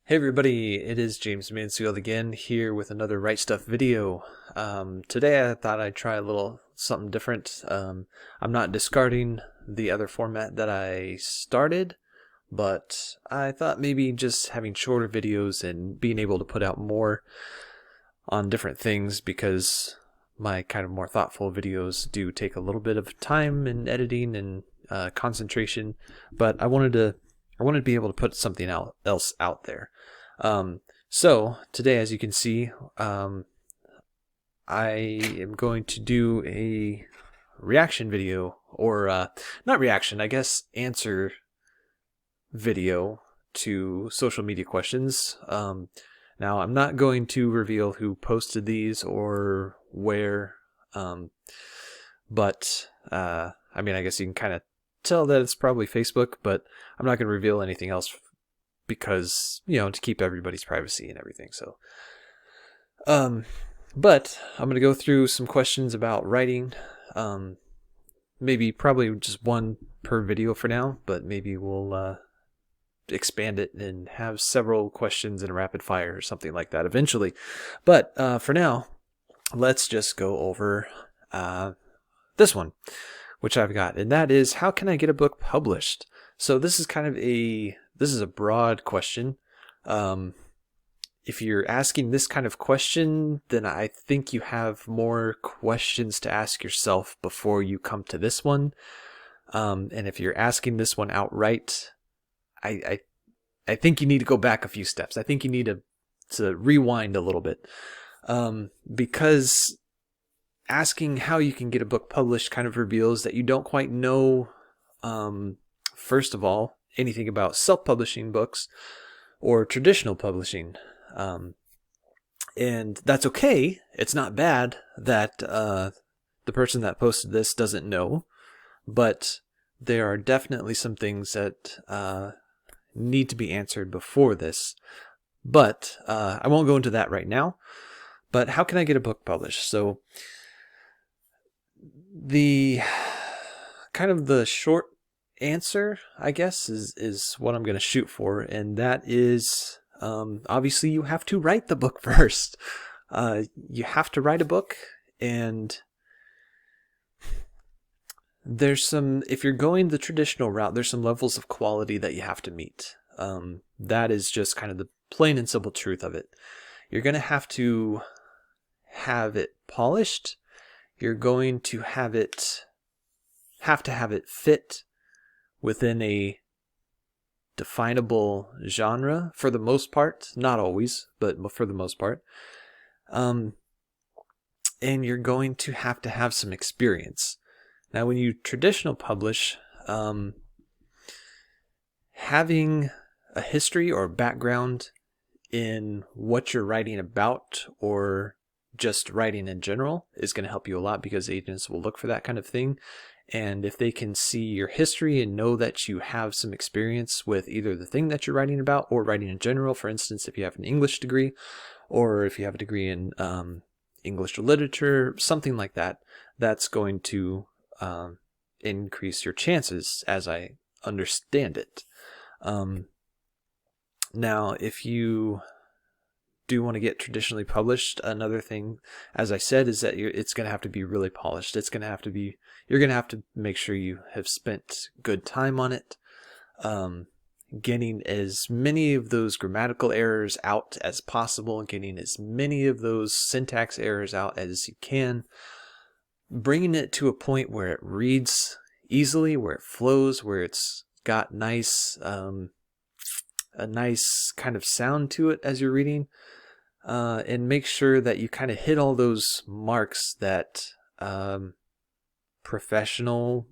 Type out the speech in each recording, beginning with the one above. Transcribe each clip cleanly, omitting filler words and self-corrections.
Hey everybody, it is James Mansfield again here with another Right Stuff video. Today I thought I'd try a little something different. I'm not discarding the other format that I started, but I thought maybe just having shorter videos and being able to put out more on different things, because my kind of more thoughtful videos do take a little bit of time and editing and concentration, but I wanted to be able to put something else out there. So today, as you can see, I am going to do a reaction video, or not reaction, I guess answer video to social media questions. Now, I'm not going to reveal who posted these or where, but I mean, I guess you can kind of tell that it's probably Facebook, but I'm not going to reveal anything else because, to keep everybody's privacy and everything. So, but I'm going to go through some questions about writing. Maybe probably just one per video for now, but maybe we'll expand it and have several questions in a rapid fire or something like that eventually. But for now, let's just go over this one, which I've got, and that is, how can I get a book published? So this is kind of a broad question. If you're asking this kind of question, then I think you have more questions to ask yourself before you come to this one. And if you're asking this one outright, I think you need to go back a few steps. I think you need to rewind a little bit, because asking how you can get a book published kind of reveals that you don't quite know, first of all, anything about self-publishing books or traditional publishing. And that's okay. It's not bad that the person that posted this doesn't know, but there are definitely some things that need to be answered before this. But I won't go into that right now. But how can I get a book published? So the kind of the short answer, I guess, is what I'm going to shoot for, and that is, obviously you have to write the book first. You have to write a book, and if you're going the traditional route, there's some levels of quality that you have to meet. That is just kind of the plain and simple truth of it. You're going to have it polished. You're going to have it fit within a definable genre for the most part. Not always, but for the most part. And you're going to have some experience. Now, when you traditional publish, having a history or background in what you're writing about, or just writing in general, is going to help you a lot, because agents will look for that kind of thing. And if they can see your history and know that you have some experience with either the thing that you're writing about or writing in general, for instance, if you have an English degree, or if you have a degree in English literature, something like that, that's going to increase your chances, as I understand it. Now, if you do want to get traditionally published, another thing, as I said, is that it's going to have to be really polished. You're going to have to make sure you have spent good time on it, getting as many of those grammatical errors out as possible, getting as many of those syntax errors out as you can, bringing it to a point where it reads easily, where it flows, where it's got a nice kind of sound to it as you're reading, and make sure that you kind of hit all those marks that professional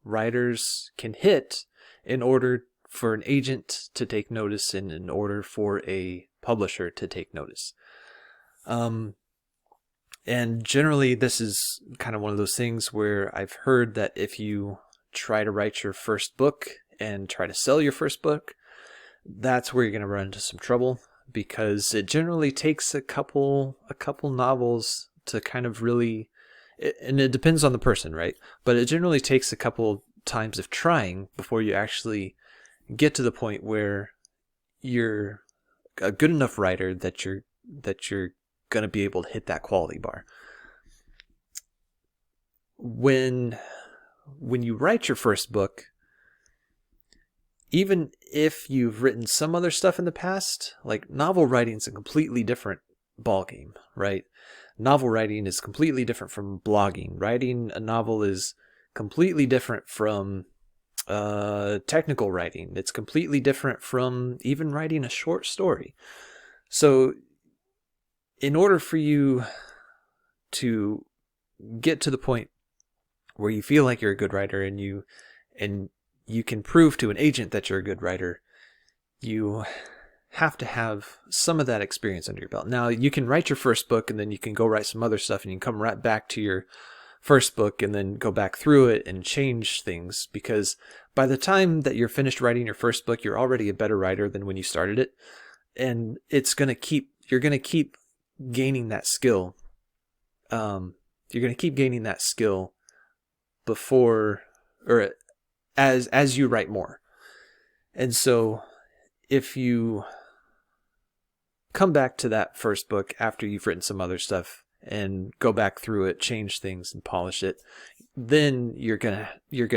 writers can hit in order for an agent to take notice, and in order for a publisher to take notice. And generally, this is kind of one of those things where I've heard that if you try to write your first book and try to sell your first book, that's where you're going to run into some trouble, because it generally takes a couple novels to kind of really, and it depends on the person, right? But it generally takes a couple times of trying before you actually get to the point where you're a good enough writer that you're going to be able to hit that quality bar. When you write your first book, even if you've written some other stuff in the past, like novel writing is a completely different ballgame, right? Novel writing is completely different from blogging. Writing a novel is completely different from technical writing. It's completely different from even writing a short story. So in order for you to get to the point where you feel like you're a good writer and you can prove to an agent that you're a good writer, you have to have some of that experience under your belt. Now, you can write your first book and then you can go write some other stuff and you can come right back to your first book and then go back through it and change things, because by the time that you're finished writing your first book, you're already a better writer than when you started it. And you're going to keep gaining that skill. You're going to keep gaining that skill before, or as you write more. And so if you come back to that first book after you've written some other stuff and go back through it, change things and polish it, then you're gonna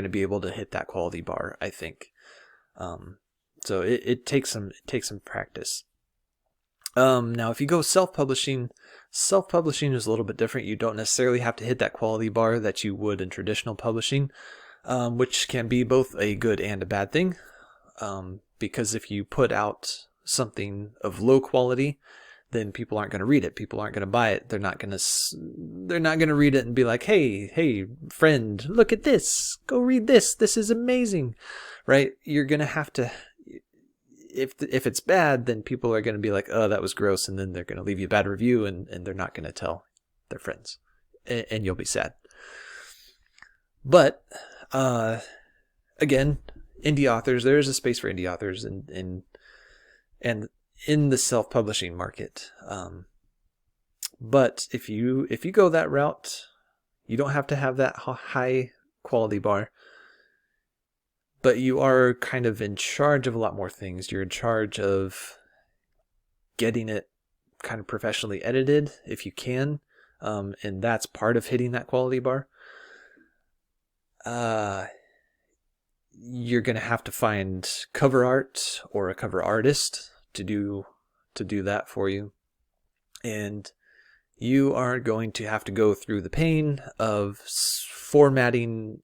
be able to hit that quality bar, I think. So it takes some practice. Now if you go self-publishing is a little bit different. You don't necessarily have to hit that quality bar that you would in traditional publishing, which can be both a good and a bad thing. Because if you put out something of low quality, then people aren't going to read it. People aren't going to buy it. They're not going to read it and be like, hey, friend, look at this. Go read this. This is amazing. Right? You're going to have to, if it's bad, then people are going to be like, oh, that was gross. And then they're going to leave you a bad review and they're not going to tell their friends. And you'll be sad. But, again, indie authors, there is a space for indie authors and in the self-publishing market. But if you go that route, you don't have to have that high quality bar, but you are kind of in charge of a lot more things. You're in charge of getting it kind of professionally edited if you can, and that's part of hitting that quality bar. You're going to have to find cover art or a cover artist to do that for you. And you are going to have to go through the pain of formatting,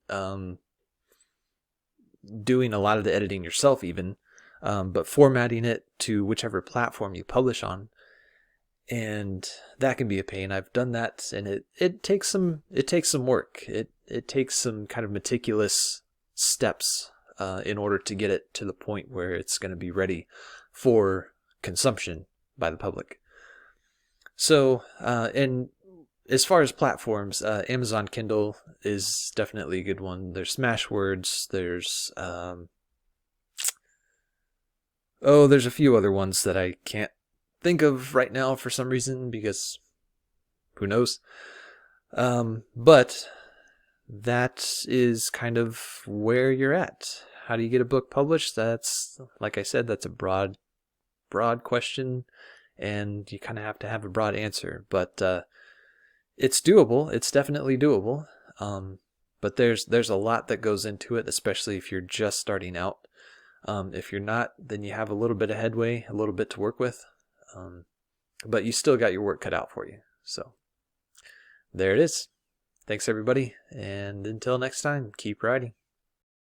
doing a lot of the editing yourself even, but formatting it to whichever platform you publish on. And that can be a pain. I've done that, and it takes some work. It takes some kind of meticulous steps in order to get it to the point where it's going to be ready for consumption by the public. So, and as far as platforms, Amazon Kindle is definitely a good one. There's Smashwords. There's there's a few other ones that I can't think of right now for some reason, because who knows. But that is kind of where you're at. How do you get a book published? That's, like I said, that's a broad question, and you kind of have to have a broad answer. But it's doable. It's definitely doable. But there's a lot that goes into it, especially if you're just starting out. If you're not, then you have a little bit of headway, a little bit to work with. But you still got your work cut out for you. So there it is. Thanks everybody, and until next time, keep writing.